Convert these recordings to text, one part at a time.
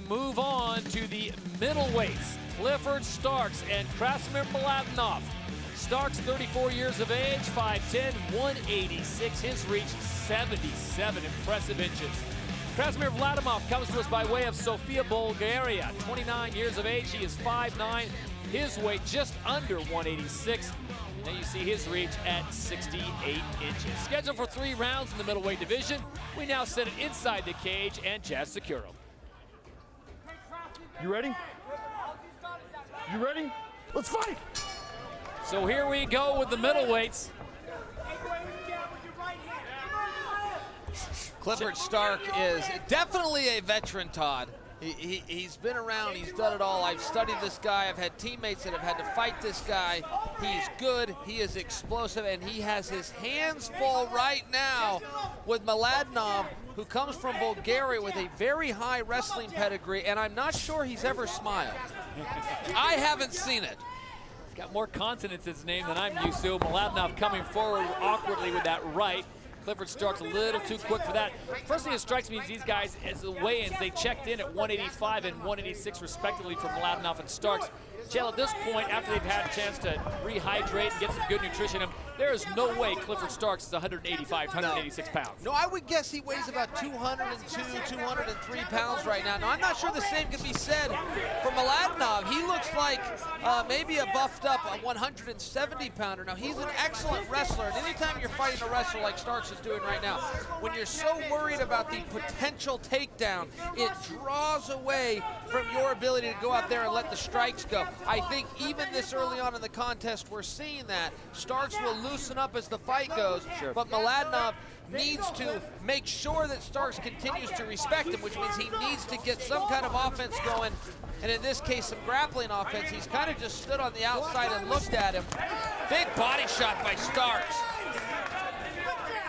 Move on to the middleweights. Clifford Starks and Krasimir Mladenov. Starks, 34 years of age, 5'10", 186. His reach, 77 impressive inches. Krasimir Mladenov comes to us by way of Sofia, Bulgaria. 29 years of age, he is 5'9". His weight just under 186. Then you see his reach at 68 inches. Scheduled for 3 rounds in the middleweight division. We now set it inside the cage and Jazz Securo. You ready? You ready? Let's fight! So here we go with the middleweights. Clifford Stark is definitely a veteran, Todd. He's been around, he's done it all. I've studied this guy, I've had teammates that have had to fight this guy. He's good, he is explosive, and he has his hands full right now with Mladenov, who comes from Bulgaria with a very high wrestling pedigree, and I'm not sure he's ever smiled. I haven't seen it. He's got more consonants in his name than I'm used to. Mladenov coming forward awkwardly with that right. Clifford Starks a little too quick for that. First thing that strikes me is these guys, as the weigh-ins, they checked in at 185 and 186 respectively for Mladenov and Starks. Chael, at this point, after they've had a chance to rehydrate and get some good nutrition in him, there is no way Clifford Starks is 185, 186 pounds. No, I would guess he weighs about 202, 203 pounds right now. Now, I'm not sure the same can be said for Mladenov. He looks like maybe a buffed up 170 pounder. Now, he's an excellent wrestler, and anytime you're fighting a wrestler like Starks is doing right now, when you're so worried about the potential takedown, it draws away from your ability to go out there and let the strikes go. I think even this early on in the contest, we're seeing that. Starks will loosen up as the fight goes, but Mladenov needs to make sure that Starks continues to respect him, which means he needs to get some kind of offense going, and in this case, some grappling offense. He's kind of just stood on the outside and looked at him. Big body shot by Starks.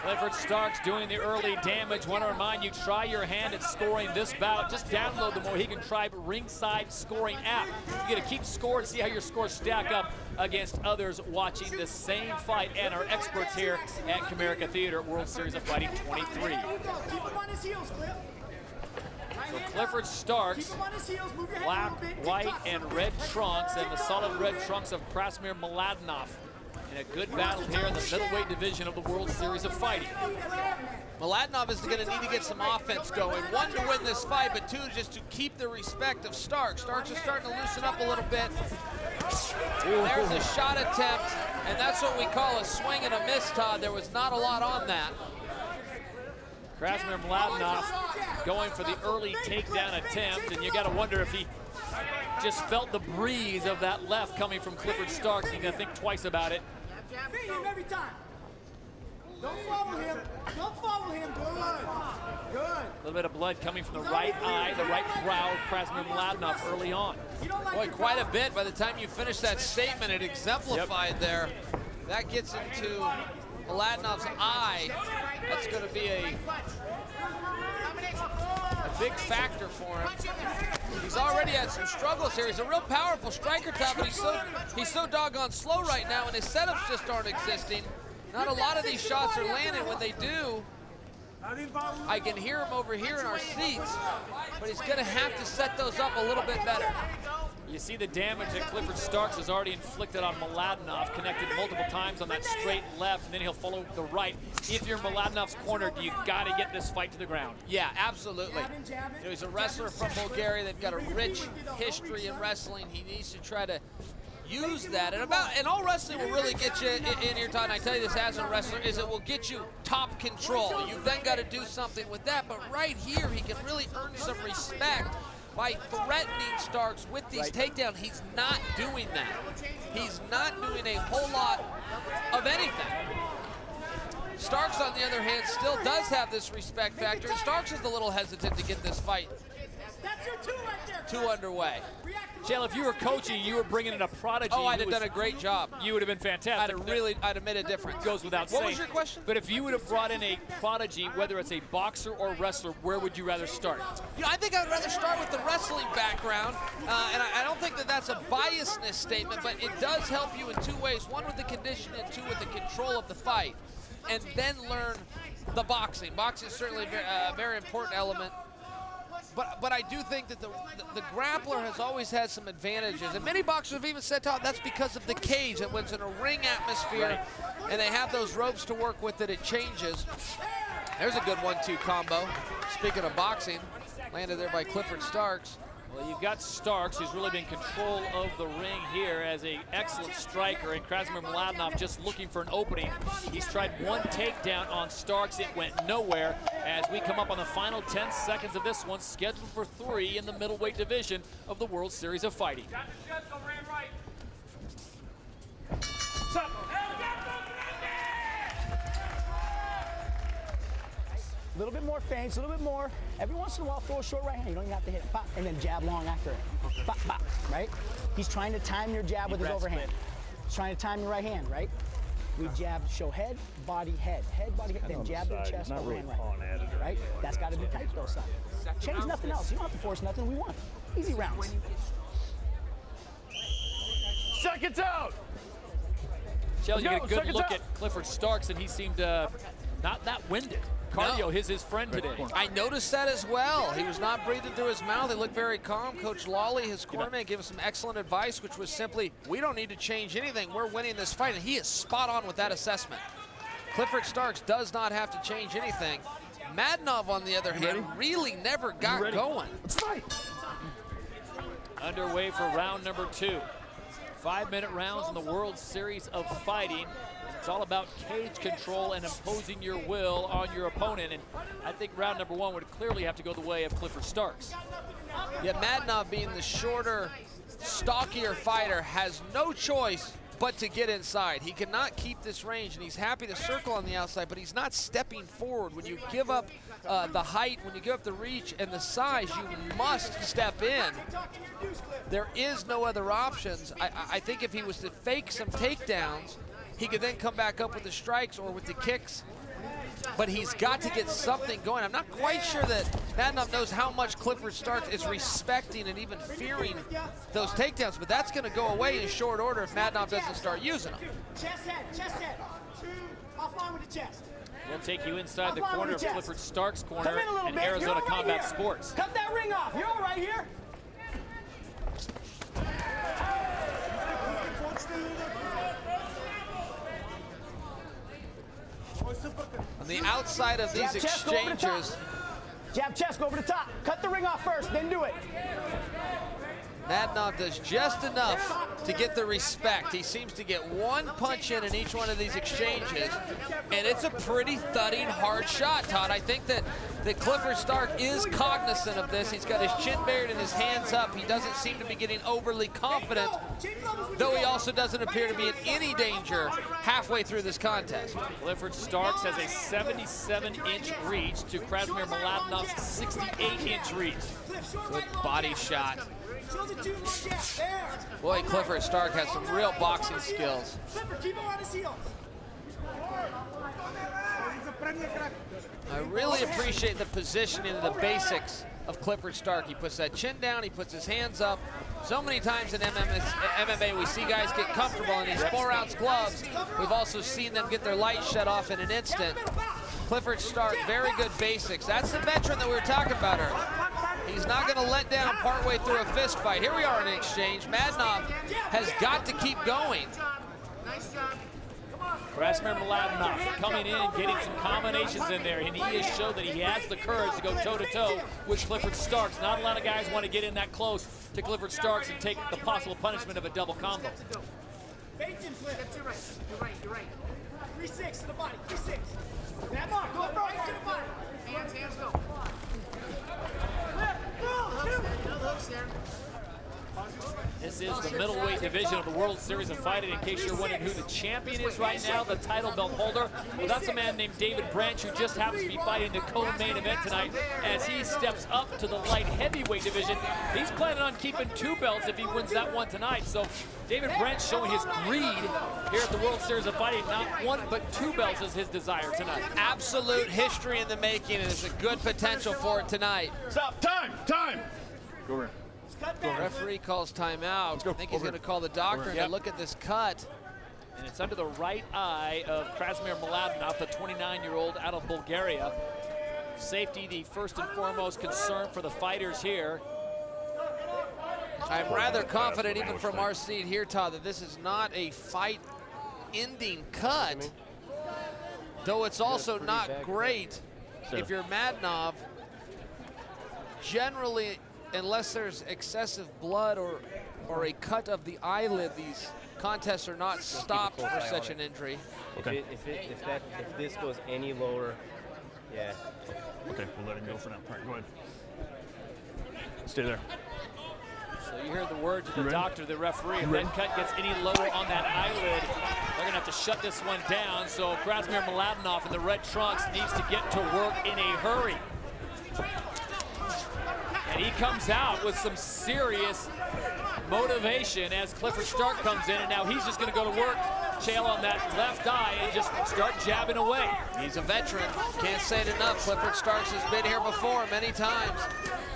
Clifford Starks doing the early damage. Want to remind you, try your hand at scoring this bout. Just download the Mohegan Tribe Ringside Scoring app. You get to keep score and see how your scores stack up against others watching the same fight and our experts here at Comerica Theater World Series of Fighting 23. So Clifford Starks, black, white, and red trunks, and the solid red trunks of Krasimir Mladenov. In a good battle here in the middleweight division of the World Series of Fighting. Mladenov is going to need to get some offense going. 1, to win this fight, but 2, just to keep the respect of Starks. Starks is starting to loosen up a little bit. There's a shot attempt, and that's what we call a swing and a miss, Todd. There was not a lot on that. Krasimir Mladenov going for the early takedown attempt, and you got to wonder if he just felt the breeze of that left coming from Clifford Starks. He's going to think twice about it. Beat him every time. Don't follow him. Don't follow him. Good. Good. A little bit of blood coming from the right eye, the right brow of Krasimir Mladenov early on. Boy, quite a bit. By the time you finish that statement, it exemplified there. That gets into Mladenov's eye. That's going to be a big factor for him. He's already had some struggles here. He's a real powerful striker, Todd, but he's so doggone slow right now, and his setups just aren't existing. Not a lot of these shots are landing. When they do, I can hear him over here in our seats, but he's going to have to set those up a little bit better. You see the damage that Clifford Starks has already inflicted on Mladenov, connected multiple times on that straight left, and then he'll follow the right. If you're in Mladenov's corner, you got to get this fight to the ground. Yeah, absolutely. You know, he's a wrestler from Bulgaria. They've got a rich history in wrestling. He needs to try to use that. And all wrestling will really get you in here, Todd, and I tell you this as a wrestler, is it will get you top control. You've then got to do something with that, but right here, he can really earn some respect by threatening Starks with these takedowns. He's not doing that. He's not doing a whole lot of anything. Starks, on the other hand, still does have this respect factor. Starks is a little hesitant to get this fight underway. Chael, if you were coaching, you were bringing in a prodigy. Oh, I'd have done a great job. You would have been fantastic. I'd have made a difference. Goes without saying. What was your question? But if you would have brought in a prodigy, whether it's a boxer or wrestler, where would you rather start? You know, I think I'd rather start with the wrestling background, and I don't think that that's a biasness statement, but it does help you in 2 ways. 1, with the conditioning, and 2, with the control of the fight, and then learn the boxing. Boxing is certainly a very important element. But I do think that the grappler has always had some advantages. And many boxers have even said, Todd, that's because of the cage. That when it's in a ring atmosphere and they have those ropes to work with, it changes. There's a good 1-2 combo. Speaking of boxing, landed there by Clifford Starks. Well, you've got Starks, who's really been in control of the ring here as an excellent striker, and Krasimir Mladenov just looking for an opening. He's tried one takedown on Starks. It went nowhere. As we come up on the final 10 seconds of this one, scheduled for 3 in the middleweight division of the World Series of Fighting. A little bit more feints, a little bit more. Every once in a while, throw a short right hand. You don't even have to hit it. Pop, and then jab long after it. Pop, pop, right? He's trying to time your jab with his overhand. He's trying to time your right hand, right? We jab, show head, body, head. Head, body, head. Then jab to the chest, overhand right. Right? That's got to be tight, though, son. Change nothing else. You don't have to force nothing. We want easy rounds. Seconds out. Shell, you get a good look at Clifford Starks, and he seemed not that winded. Cardio is his friend today. I noticed that as well. He was not breathing through his mouth. He looked very calm. Coach Lawley, his cornerman, gave us some excellent advice, which was simply, we don't need to change anything. We're winning this fight, and he is spot on with that assessment. Clifford Starks does not have to change anything. Mladenov, on the other hand, really never got going. Let's fight. Underway for round number 2. 5-minute rounds in the World Series of Fighting. It's all about cage control and imposing your will on your opponent. And I think round number 1 would clearly have to go the way of Clifford Starks. Yeah, Mladenov, being the shorter, stockier fighter, has no choice but to get inside. He cannot keep this range, and he's happy to circle on the outside, but he's not stepping forward. When you give up the height, when you give up the reach and the size, you must step in. There is no other options. I think if he was to fake some takedowns, he could then come back up with the strikes or with the kicks, but he's got to get something going. I'm not quite sure that Mladenov knows how much Clifford Starks is respecting and even fearing those takedowns, but that's going to go away in short order if Mladenov doesn't start using them. Chest head. Offline with the chest. We'll take you inside the corner of Clifford Starks' corner Come in a little in bit. Arizona You're Combat here. Sports. Cut that ring off. You're all right here. On the outside of these exchanges, jab chest, go over the top. Cut the ring off first, then do it. Mladenov does just enough to get the respect. He seems to get one punch in each one of these exchanges, and it's a pretty thudding, hard shot, Todd. I think that Clifford Stark is cognizant of this. He's got his chin buried and his hands up. He doesn't seem to be getting overly confident, though he also doesn't appear to be in any danger halfway through this contest. Clifford Starks has a 77-inch reach to Krasimir Mladenov's 68-inch reach. Good body shot. Boy, Clifford Stark has some real boxing skills. I really appreciate the positioning and the basics of Clifford Stark. He puts that chin down, he puts his hands up. So many times in MMA we see guys get comfortable in these 4-ounce gloves. We've also seen them get their lights shut off in an instant. Clifford Stark, very good basics. That's the veteran that we were talking about earlier. He's not going to let down partway through a fist fight. Here we are in an exchange. Mladenov has got to keep going. Krasimir Mladenov coming in, getting some combinations in there, and he has showed that he has the courage to go toe-to-toe with Clifford Starks. Not a lot of guys want to get in that close to Clifford Starks and take the possible punishment of a double combo. You're right. 3-6 to the body, 3-6. Grab on, go right to the body. Hands, go. This is the middleweight division of the World Series of Fighting. In case you're wondering who the champion is right now, the title belt holder, well, that's a man named David Branch, who just happens to be fighting the co-main event tonight as he steps up to the light heavyweight division. He's planning on keeping 2 belts if he wins that one tonight. So David Branch showing his greed here at the World Series of Fighting. Not 1, but 2 belts is his desire tonight. Absolute history in the making, and there's a good potential for it tonight. Stop. Time. Go over. The referee calls timeout. I think he's going to call the doctor and look at this cut. And it's under the right eye of Krasimir Mladenov, the 29-year-old out of Bulgaria. Safety, the first and foremost concern for the fighters here. I'm rather confident, even from our seat here, Todd, that this is not a fight-ending cut, though it's also not great if you're Mladenov. Generally, unless there's excessive blood or a cut of the eyelid, these contests are not stopped for such an injury. Okay. If this goes any lower, yeah. Okay, we'll let him go for now. All right, go ahead. Stay there. So you heard the words of the doctor, the referee. If that cut gets any lower on that eyelid, they're gonna have to shut this one down. So Krasimir Mladenov in the red trunks needs to get to work in a hurry. And he comes out with some serious motivation as Clifford Stark comes in, and now he's just gonna go to work, Chael, on that left eye and just start jabbing away. He's a veteran, can't say it enough. Clifford Starks has been here before many times.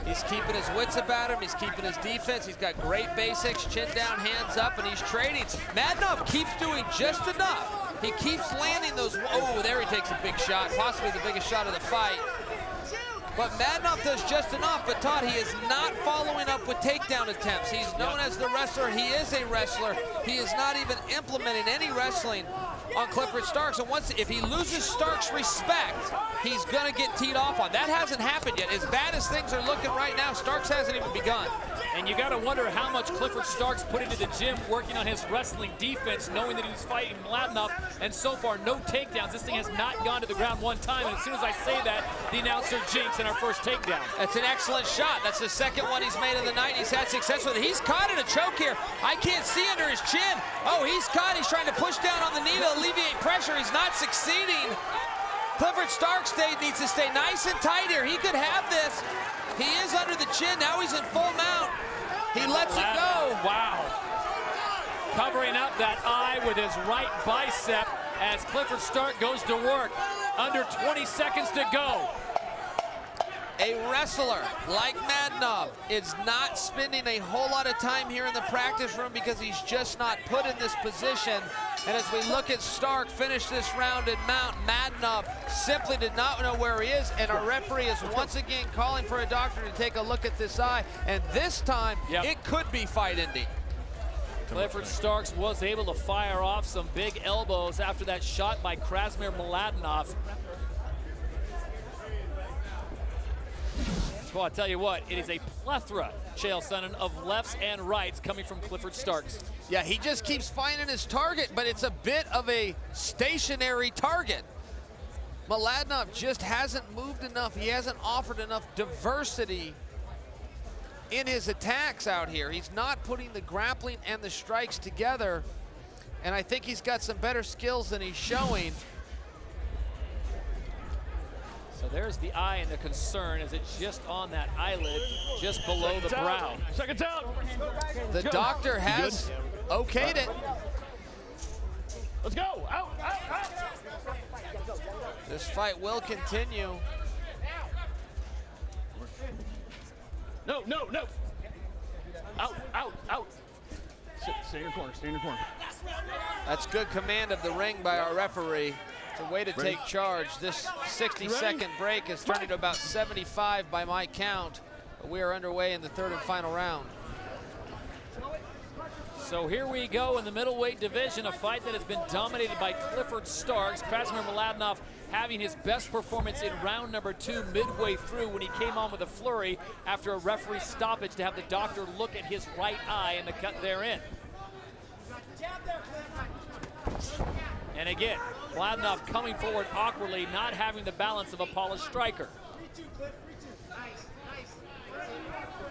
He's keeping his wits about him, he's keeping his defense, he's got great basics, chin down, hands up, and he's trading. Mladenov keeps doing just enough. He keeps landing those, oh, there he takes a big shot, possibly the biggest shot of the fight. But Mladenov does just enough, but Todd, he is not following up with takedown attempts. He's known as the wrestler, he is a wrestler. He is not even implementing any wrestling on Clifford Starks, and if he loses Starks' respect, he's gonna get teed off on. That hasn't happened yet. As bad as things are looking right now, Starks hasn't even begun. And you gotta wonder how much Clifford Starks put into the gym working on his wrestling defense, knowing that he was fighting Mladenov, and so far no takedowns. This thing has not gone to the ground one time, and as soon as I say that, the announcer jinx in our first takedown. That's an excellent shot. That's the second one he's made in the night. He's had success with it. He's caught in a choke here. I can't see under his chin. Oh, he's caught. He's trying to push down on the knee to alleviate pressure. He's not succeeding. Clifford Starks needs to stay nice and tight here. He could have this. He is under the chin. Now he's in full mount. He lets it go. Wow. Covering up that eye with his right bicep as Clifford Stark goes to work. Under 20 seconds to go. A wrestler like Mladenov is not spending a whole lot of time here in the practice room because he's just not put in this position. And as we look at Stark finish this round in mount, Mladenov simply did not know where he is, and our referee is once again calling for a doctor to take a look at this eye, and this time it could be fight ending. Clifford Starks was able to fire off some big elbows after that shot by Krasimir Mladenov. Well, I'll tell you what, it is a plethora, Chael Sonnen, of lefts and rights coming from Clifford Starks. Yeah, he just keeps finding his target, but it's a bit of a stationary target. Mladenov just hasn't moved enough. He hasn't offered enough diversity in his attacks out here. He's not putting the grappling and the strikes together, and I think he's got some better skills than he's showing. So there's the eye and the concern as it's just on that eyelid, just below the brow. Seconds out. The doctor has okayed it. Let's go. Out, out, out. This fight will continue. No, no, no. Out, out, out. Stay in your corner, stay in your corner. That's good command of the ring by our referee. It's a way to take charge. This 60-second break has turned into about 75 by my count. But we are underway in the third and final round. So here we go in the middleweight division, a fight that has been dominated by Clifford Starks. Krasimir Mladenov having his best performance in round number 2 midway through when he came on with a flurry after a referee stoppage to have the doctor look at his right eye and the cut therein. And again, Mladenov coming forward awkwardly, not having the balance of a polished striker.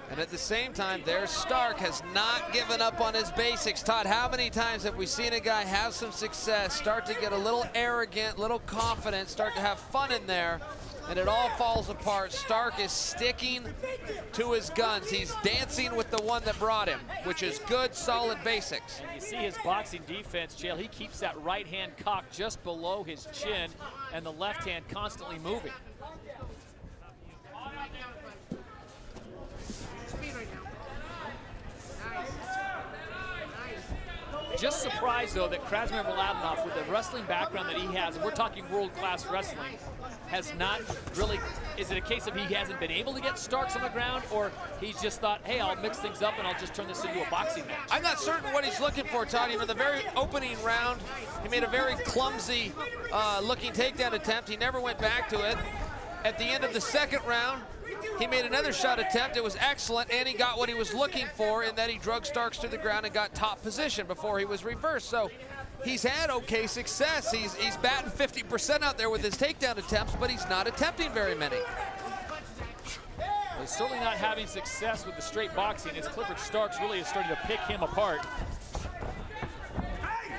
And at the same time, there's Stark has not given up on his basics. Todd, how many times have we seen a guy have some success, start to get a little arrogant, little confident, start to have fun in there, and it all falls apart? Stark is sticking to his guns. He's dancing with the one that brought him, which is good, solid basics. And you see his boxing defense, Chael. He keeps that right hand cocked just below his chin and the left hand constantly moving. Just surprised, though, that Krasimir Mladenov, with the wrestling background that he has, and we're talking world-class wrestling, has not really, is it a case of he hasn't been able to get Starks on the ground, or he's just thought, hey, I'll mix things up and I'll just turn this into a boxing match? I'm not certain what he's looking for, Todd. For the very opening round, he made a very clumsy looking takedown attempt. He never went back to it. At the end of the second round, he made another shot attempt. It was excellent, and he got what he was looking for in that he drug Starks to the ground and got top position before he was reversed. So he's had okay success. He's batting 50% out there with his takedown attempts, but he's not attempting very many. He's certainly not having success with the straight boxing, as Clifford Starks really is starting to pick him apart.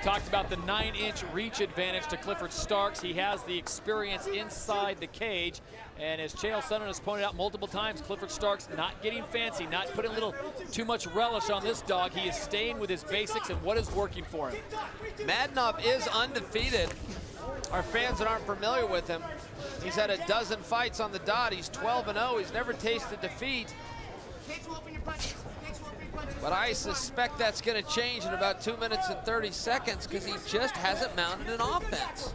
Talked about the 9-inch reach advantage to Clifford Starks. He has the experience inside the cage. And as Chael Sonnen has pointed out multiple times, Clifford Starks not getting fancy, not putting a little too much relish on this dog. He is staying with his basics and what is working for him. Mladenov is undefeated. Our fans that aren't familiar with him, he's had a dozen fights on the dot. He's 12-0. He's never tasted defeat. But I suspect that's going to change in about 2 minutes and 30 seconds because he just hasn't mounted an offense.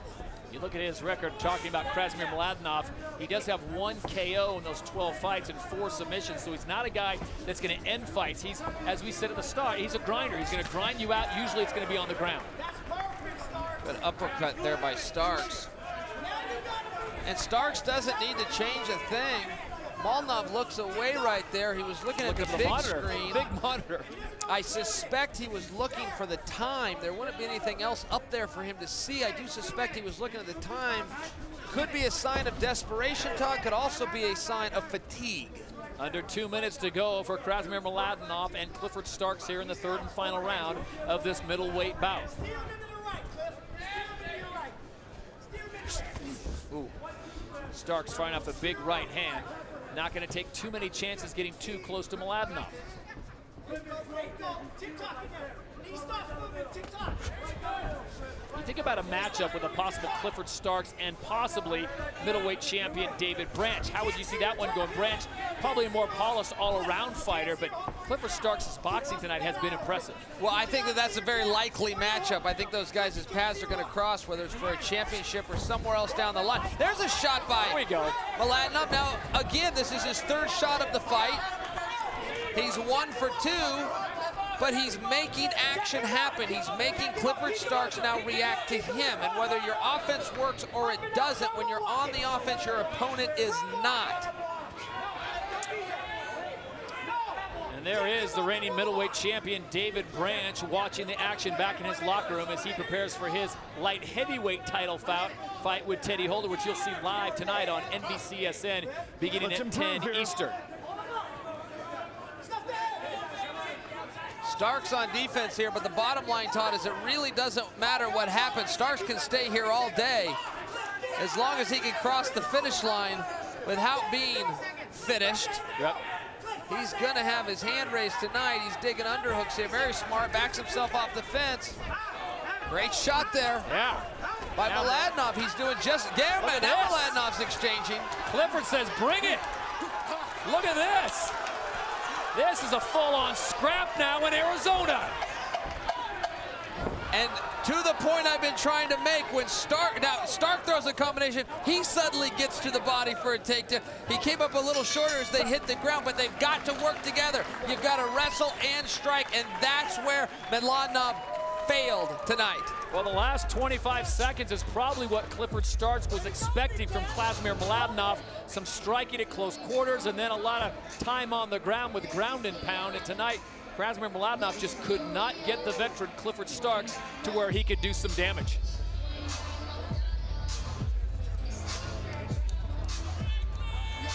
You look at his record, talking about Krasimir Mladenov, he does have 1 KO in those 12 fights and 4 submissions, so he's not a guy that's going to end fights. He's, as we said at the start, he's a grinder. He's going to grind you out. Usually it's going to be on the ground. Good uppercut there by Starks. And Starks doesn't need to change a thing. Mladenov looks away right there. He was looking at the big monitor, screen. big monitor. I suspect he was looking for the time. There wouldn't be anything else up there for him to see. I do suspect he was looking at the time. Could be a sign of desperation, Todd. Could also be a sign of fatigue. Under 2 minutes to go for Krasimir Mladenov and Clifford Starks here in the third and final round of this middleweight bout. Ooh. Starks firing off a big right hand. Not going to take too many chances getting too close to Mladenov. You think about a matchup with a possible Clifford Starks and possibly middleweight champion David Branch. How would you see that one going? Branch, probably a more polished all-around fighter, but Clifford Starks' boxing tonight has been impressive. Well, I think that that's a very likely matchup. I think those guys' paths are going to cross, whether it's for a championship or somewhere else down the line. There's a shot by Mladenov. Now, again, this is his third shot of the fight. He's 1 for 2. But he's making action happen. He's making Clifford Starks now react to him. And whether your offense works or it doesn't, when you're on the offense, your opponent is not. And there is the reigning middleweight champion, David Branch, watching the action back in his locker room as he prepares for his light heavyweight title fight with Teddy Holder, which you'll see live tonight on NBCSN beginning at 10 Eastern. Starks on defense here, but the bottom line, Todd, is it really doesn't matter what happens. Starks can stay here all day as long as he can cross the finish line without being finished. Yep. He's going to have his hand raised tonight. He's digging underhooks here. Very smart. Backs himself off the fence. Great shot there. Yeah. By Mladenov. He's doing just... Now Mladenov's exchanging. Clifford says, bring it. Look at this. This is a full-on scrap now in Arizona. And to the point I've been trying to make, when Stark throws a combination, he suddenly gets to the body for a takedown. He came up a little shorter as they hit the ground, but they've got to work together. You've got to wrestle and strike, and that's where Mladenov failed tonight. Well, the last 25 seconds is probably what Clifford Starks was expecting from Krasimir Mladenov. Some striking at close quarters and then a lot of time on the ground with ground and pound. And tonight, Krasimir Mladenov just could not get the veteran Clifford Starks to where he could do some damage.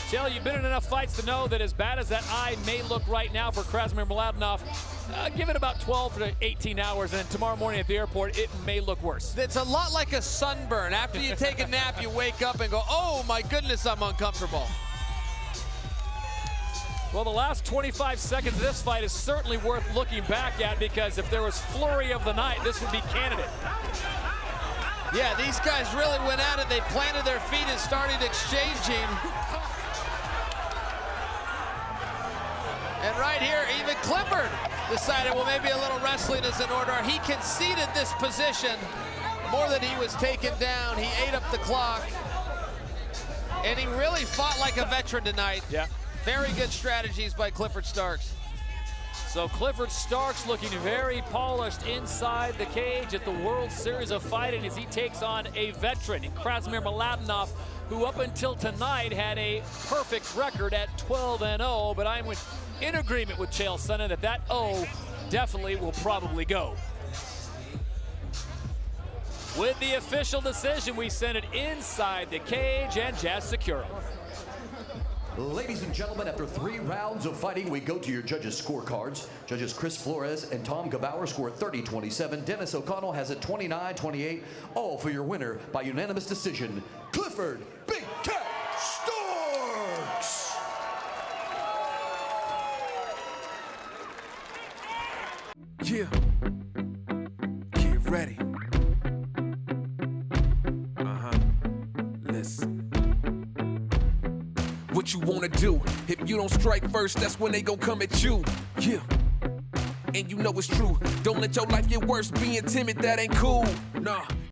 Chael, you've been in enough fights to know that as bad as that eye may look right now for Krasimir Mladenov, give it about 12 to 18 hours, and then tomorrow morning at the airport, it may look worse. It's a lot like a sunburn. After you take a nap, you wake up and go, oh my goodness, I'm uncomfortable. Well, the last 25 seconds of this fight is certainly worth looking back at, because if there was flurry of the night, this would be candidate. Yeah, these guys really went at it. They planted their feet and started exchanging. And right here, even Clifford decided, well, maybe a little wrestling is in order. He conceded this position more than he was taken down. He ate up the clock. And he really fought like a veteran tonight. Yeah. Very good strategies by Clifford Starks. So Clifford Starks looking very polished inside the cage at the World Series of Fighting as he takes on a veteran in Krasimir Mladenov, who up until tonight had a perfect record at 12-0, but I'm in agreement with Chael Sonnen that O definitely will probably go. With the official decision, we send it inside the cage and Jazz Secura. Ladies and gentlemen, after 3 rounds of fighting, we go to your judges' scorecards. Judges Chris Flores and Tom Gebauer score 30-27. Dennis O'Connell has it 29-28. All for your winner by unanimous decision, Clifford Big Cat Starks! Yeah. Get ready. Listen. What you wanna do? If you don't strike first, that's when they gon' come at you. Yeah. And you know it's true. Don't let your life get worse. Being timid, that ain't cool. Nah.